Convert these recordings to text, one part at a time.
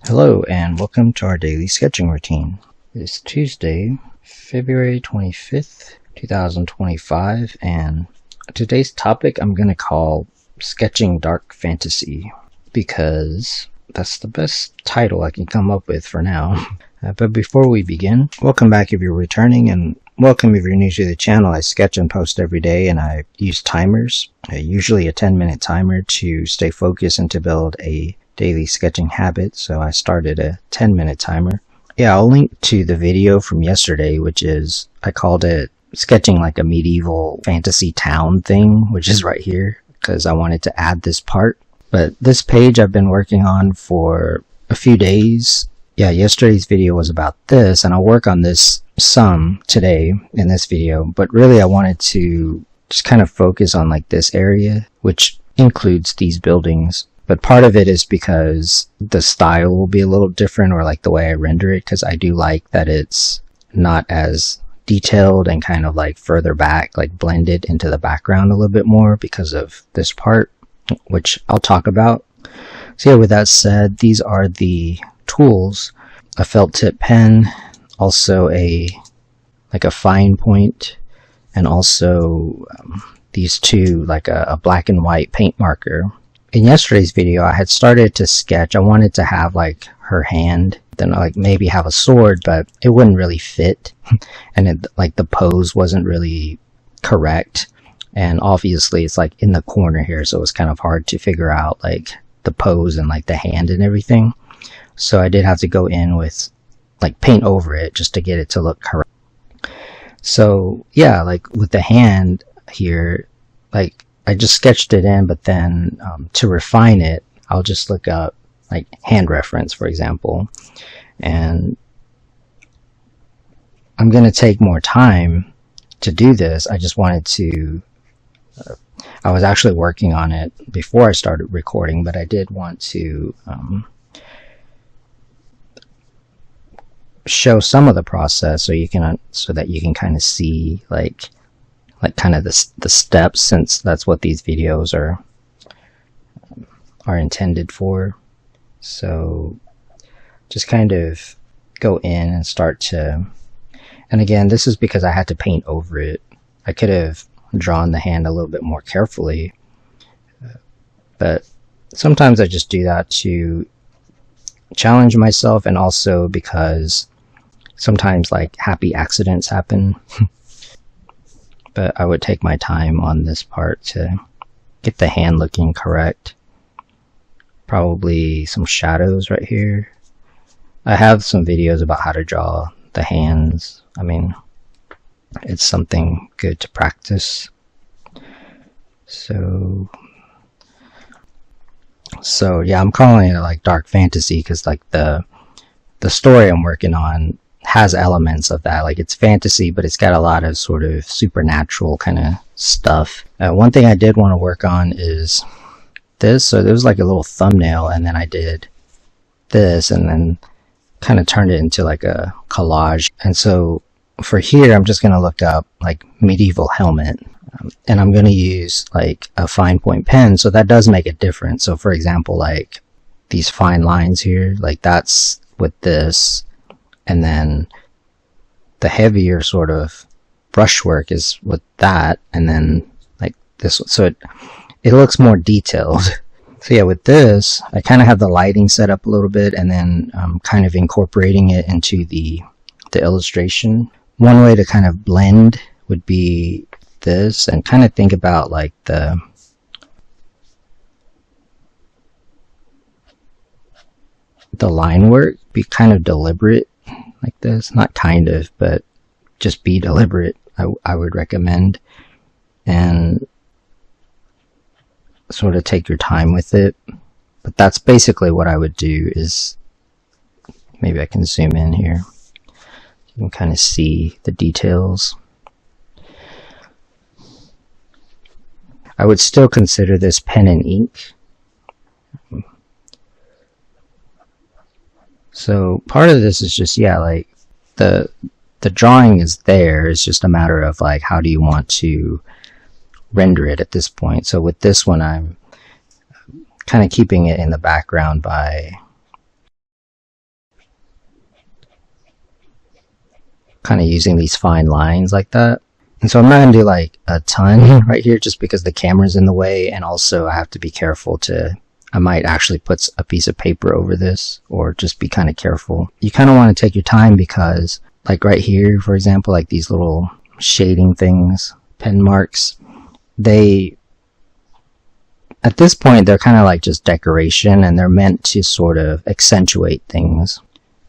Hello and welcome to our daily sketching routine. It's Tuesday, February 25th, 2025, and today's topic I'm going to call Sketching Dark Fantasy because that's the best title I can come up with for now. But before we begin, welcome back if you're returning, and welcome if you're new to the channel. I sketch and post every day, and I use timers, usually a 10-minute timer to stay focused and to build a daily sketching habit. So I started a 10-minute timer. Yeah, I'll link to the video from yesterday, which is, I called it sketching like a medieval fantasy town thing, which is right here, because I wanted to add this part. But this page I've been working on for a few days. Yeah, yesterday's video was about this, and I'll work on this some today in this video, but really I wanted to just kind of focus on like this area, which includes these buildings. But part of it is because the style will be a little different, or like the way I render it, because I do like that it's not as detailed and kind of like further back, like blended into the background a little bit more because of this part, which I'll talk about. So yeah, with that said, these are the tools: a felt tip pen, also a fine point, and also these two, like a black and white paint marker. In yesterday's video, I had started to sketch. I wanted to have like her hand, then like maybe have a sword, but it wouldn't really fit, and it, like the pose wasn't really correct, and obviously it's like in the corner here, so it's kind of hard to figure out like the pose and like the hand and everything. So I did have to go in with like paint over it just to get it to look correct. So yeah, like with the hand here, like I just sketched it in, but then to refine it, I'll just look up like hand reference, for example, and I'm going to take more time to do this. I just wanted to, I was actually working on it before I started recording, but I did want to show some of the process so that you can kind of see like kind of the steps, since that's what these videos are intended for. So just kind of go in and start to, and again, this is because I had to paint over it. I could have drawn the hand a little bit more carefully, but sometimes I just do that to challenge myself, and also because sometimes like happy accidents happen. But I would take my time on this part to get the hand looking correct. Probably some shadows right here. I have some videos about how to draw the hands. I mean, it's something good to practice. So yeah, I'm calling it like dark fantasy because like the story I'm working on has elements of that. Like it's fantasy, but it's got a lot of sort of supernatural kind of stuff. One thing I did want to work on is this. So there was like a little thumbnail, and then I did this, and then kind of turned it into like a collage. And so for here, I'm just going to look up like medieval helmet, and I'm going to use like a fine point pen. So that does make a difference. So for example, like these fine lines here, like that's with this. And then the heavier sort of brushwork is with that, and then like this, so it looks more detailed. So yeah, with this, I kind of have the lighting set up a little bit, and then kind of incorporating it into the illustration. One way to kind of blend would be this, and kind of think about like the line work, be kind of deliberate. Like this, not kind of, but just be deliberate, I would recommend, and sort of take your time with it. But that's basically what I would do. Is maybe I can zoom in here, you can kind of see the details. I would still consider this pen and ink. So part of this is just, yeah, like the drawing is there. It's just a matter of like, how do you want to render it at this point? So with this one, I'm kind of keeping it in the background by kind of using these fine lines like that. And so I'm not going to do like a ton right here just because the camera's in the way, and also I have to be careful I might actually put a piece of paper over this, or just be kind of careful. You kind of want to take your time because like right here, for example, like these little shading things, pen marks, at this point, they're kind of like just decoration, and they're meant to sort of accentuate things.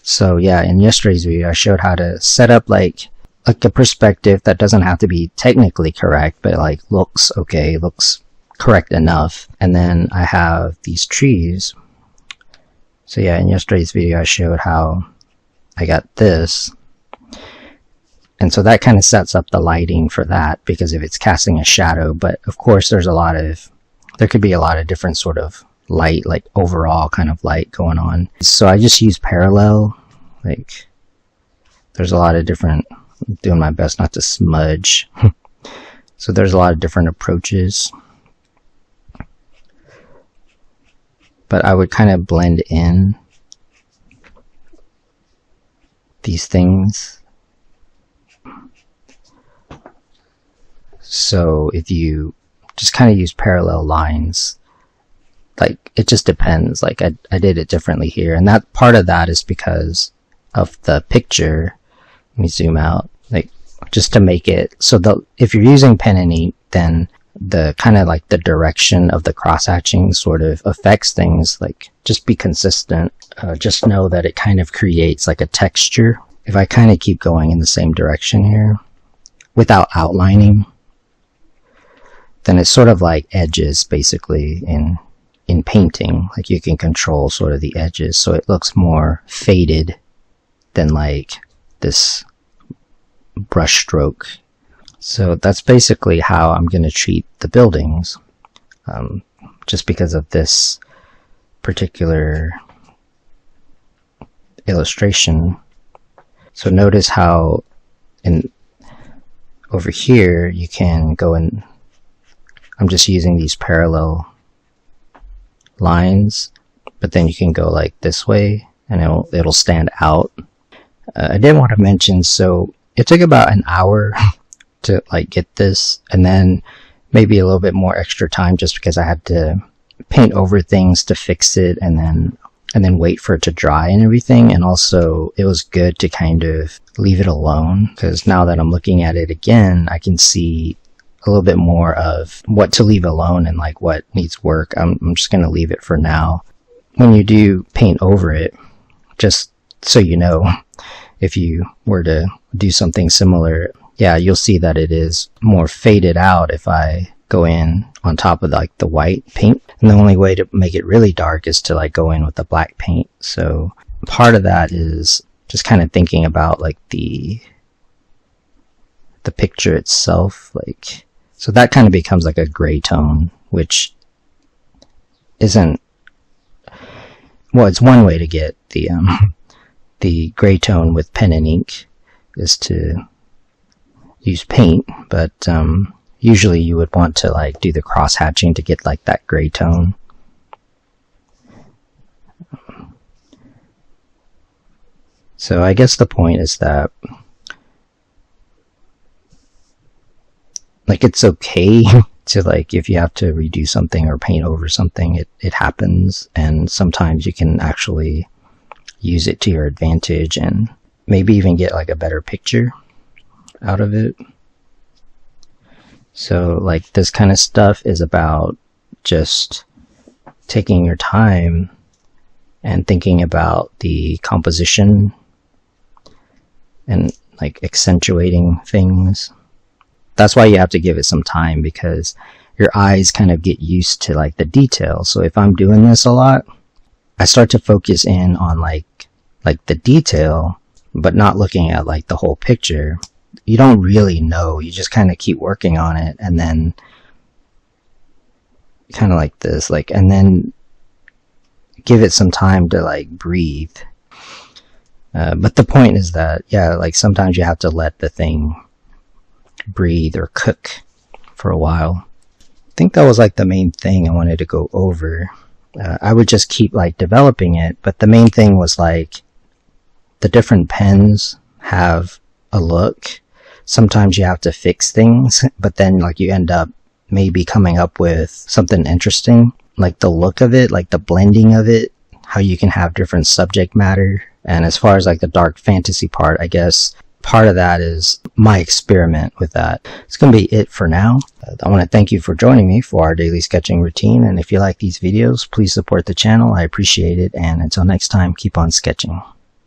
So yeah, in yesterday's video, I showed how to set up like a perspective that doesn't have to be technically correct, but like looks okay, looks correct enough. And then I have these trees. So yeah, in yesterday's video, I showed how I got this. And so that kind of sets up the lighting for that, because if it's casting a shadow, but of course there could be a lot of different sort of light, like overall kind of light going on. So I just use parallel, like there's a lot of different, I'm doing my best not to smudge. So there's a lot of different approaches. But I would kind of blend in these things. So if you just kind of use parallel lines, like it just depends. Like I did it differently here, and that part of that is because of the picture. Let me zoom out, like just to make it so if you're using pen and ink, then the kind of like the direction of the cross hatching sort of affects things. Like just be consistent. Just know that it kind of creates like a texture. If I kind of keep going in the same direction here without outlining, then it's sort of like edges basically in painting. Like you can control sort of the edges so it looks more faded than like this brush stroke. So that's basically how I'm going to treat the buildings, just because of this particular illustration. So notice how over here you can go in. I'm just using these parallel lines, but then you can go like this way and it'll stand out. I did want to mention, so it took about an hour to like get this, and then maybe a little bit more extra time just because I had to paint over things to fix it, and then wait for it to dry and everything. And also it was good to kind of leave it alone, because now that I'm looking at it again, I can see a little bit more of what to leave alone and like what needs work. I'm just going to leave it for now. When you do paint over it, just so you know, if you were to do something similar, yeah, you'll see that it is more faded out if I go in on top of like the white paint. And the only way to make it really dark is to like go in with the black paint. So part of that is just kind of thinking about like the picture itself, like, so that kind of becomes like a gray tone, which isn't, well, it's one way to get the gray tone with pen and ink is to use paint, but usually you would want to like do the cross hatching to get like that gray tone. So I guess the point is that like it's okay to like, if you have to redo something or paint over something, it happens, and sometimes you can actually use it to your advantage and maybe even get like a better picture out of it. So like this kind of stuff is about just taking your time and thinking about the composition and like accentuating things. That's why you have to give it some time, because your eyes kind of get used to like the details. So if I'm doing this a lot, I start to focus in on like the detail, but not looking at like the whole picture. You don't really know. You just kind of keep working on it, and then kind of like this, like, and then give it some time to like breathe. But the point is that, yeah, like sometimes you have to let the thing breathe or cook for a while. I think that was like the main thing I wanted to go over. I would just keep like developing it, but the main thing was like the different pens have a look. Sometimes you have to fix things, but then like you end up maybe coming up with something interesting, like the look of it, like the blending of it, how you can have different subject matter. And as far as like the dark fantasy part, I guess part of that is my experiment with that. It's going to be it for now. I want to thank you for joining me for our daily sketching routine. And if you like these videos, please support the channel. I appreciate it. And until next time, keep on sketching.